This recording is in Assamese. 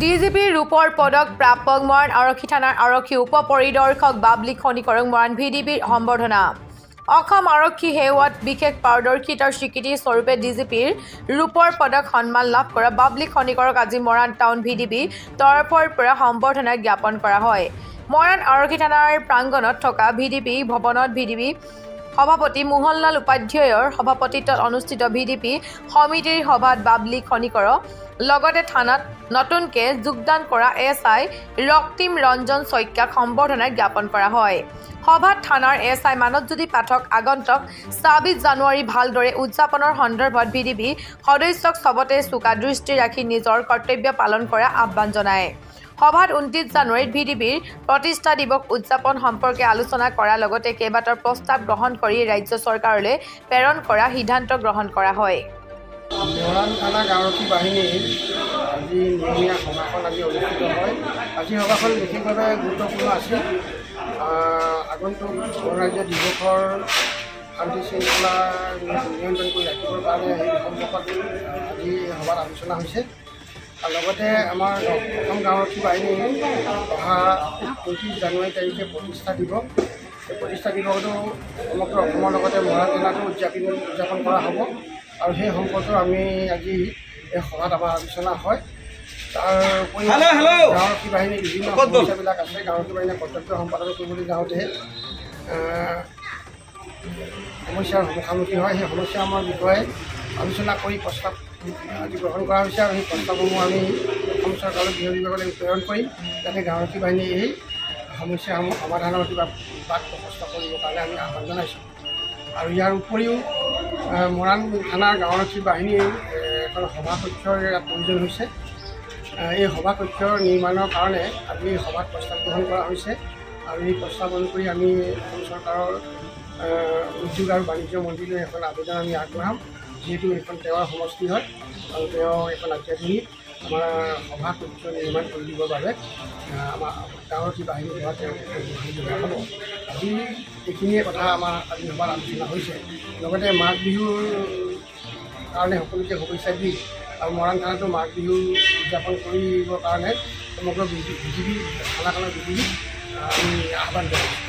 ডিজিপিৰ ৰূপৰ পদক প্ৰাপক মৰাণ আৰক্ষী থানাৰ আৰক্ষী উপ পৰিদৰ্শক বাবলি খনিকৰক মৰাণ ভিডিবিৰ সম্বৰ্ধনা। অসম আৰক্ষী সেৱাত বিশেষ পাৰদৰ্শিতাৰ স্বীকৃতি স্বৰূপে ডিজিপিৰ ৰূপৰ পদক সন্মান লাভ কৰা বাবলি খনিকৰক আজি মৰাণ টাউন ভিডিবি তৰফৰ পৰা সম্বৰ্ধনা জ্ঞাপন কৰা হয়। মৰাণ আৰক্ষী থানাৰ প্ৰাংগণত থকা ভিডিবি ভৱনত ভিডিবি সভাপতি মোহনলাল উপাধ্যায়ৰ সভাপতিত্বত অনুষ্ঠিত ভিডিপি সমিতিৰ সভাত বাবলি খনিকৰক লগতে থানাত নতুনকৈ যোগদান কৰা এছআই ৰক্তিম ৰঞ্জন শইকীয়াক সম্বৰ্ধনা জ্ঞাপন কৰা হয়। সভাত থানাৰ এছআই মানৱজ্যোতি পাঠক আগন্তুক ২৬ জানুৱাৰী ভালদৰে উদযাপনৰ সন্দৰ্ভত ভিডিবি সদস্যক চবতে চোকা দৃষ্টি ৰাখি নিজৰ কৰ্তব্য পালন কৰা আহ্বান জনায়। সভাত ২৯ জানুৱাৰীত ভিডিবিৰ প্ৰতিষ্ঠা দিৱস উদযাপন সম্পৰ্কে আলোচনা কৰাৰ লগতে কেইবাটাও প্ৰস্তাৱ গ্ৰহণ কৰি ৰাজ্য চৰকাৰলৈ প্ৰেৰণ কৰাৰ সিদ্ধান্ত গ্ৰহণ কৰা হয়। মৰাণ থানা আৰক্ষী বাহিনীৰ আজি নিয়মীয়া সভাখন আজি অনুষ্ঠিত হয়। আজি সভাখন বিশেষভাৱে গুৰুত্বপূৰ্ণ আছিল। আগন্তুক গণৰাজ্য দিৱসৰ শান্তি শৃংখলা নিয়ন্ত্ৰণ কৰি ৰাখিবৰ কাৰণে সেই সম্পৰ্কত আজি সভাত আলোচনা হৈছে। লগতে আমাৰ অসম আৰক্ষী বাহিনী অহা ২৯ জানুৱাৰী তাৰিখে প্ৰতিষ্ঠা দিৱস। এই প্ৰতিষ্ঠা দিৱসটো সমগ্ৰ অসমৰ লগতে মৰাণ জিলাতো উদযাপন কৰা হ'ব আৰু সেই সম্পৰ্কেও আমি আজি এই সভাত আমাৰ আলোচনা হয়। তাৰ উপৰি আৰক্ষী বাহিনীৰ বিভিন্ন সমস্যাবিলাক আছে। আৰক্ষী বাহিনীয়ে কৰ্তব্য সম্পাদন কৰিবলৈ যাওঁতে সমস্যাৰ মুখামুখি হয়। সেই সমস্যাসমূহৰ বিষয়ে আলোচনা কৰি প্ৰস্তাৱ আজি গ্ৰহণ কৰা হৈছে আৰু সেই প্ৰস্তাৱসমূহ আমি অসম চৰকাৰৰ গৃহ বিভাগলৈ প্ৰেৰণ কৰিম, যাতে আৰক্ষী বাহিনীয়ে এই সমস্যাসমূহ সমাধানৰ কিবা বাট প্ৰশস্ত কৰিবৰ কাৰণে আমি আহ্বান জনাইছোঁ। আৰু ইয়াৰ উপৰিও মৰাণ থানাৰ আৰক্ষী বাহিনীৰ এখন সভাকক্ষৰ ইয়াত প্ৰয়োজন হৈছে। এই সভাকক্ষৰ নিৰ্মাণৰ কাৰণে আজি সভাত প্ৰস্তাৱ গ্ৰহণ কৰা হৈছে আৰু এই প্ৰস্তাৱ অনুসৰি আমি অসম চৰকাৰৰ উদ্যোগ আৰু বাণিজ্য মন্ত্ৰীলৈ এখন আবেদন আমি আগবঢ়াম, যিহেতু এইখন তেওঁৰ সমষ্টি হয় আৰু তেওঁ এখন অত্যাধুনিক আমাৰ সভাকক্ষ নিৰ্মাণ কৰি দিবৰ বাবে আমাৰ আৰক্ষী বাহিনীৰ পৰা তেওঁ হ'ব। আজি এইখিনিয়ে কথা আমাৰ আজি সভাত আলোচনা হৈছে। লগতে মাঘ বিহুৰ কাৰণে সকলোকে শুভেচ্ছা দি আৰু মৰাণ থানাতো মাঘ বিহু উদযাপন কৰিবৰ কাৰণে সমগ্ৰ বিজেপি থানাখনৰ বিজেপিক আমি আহ্বান জনাইছোঁ।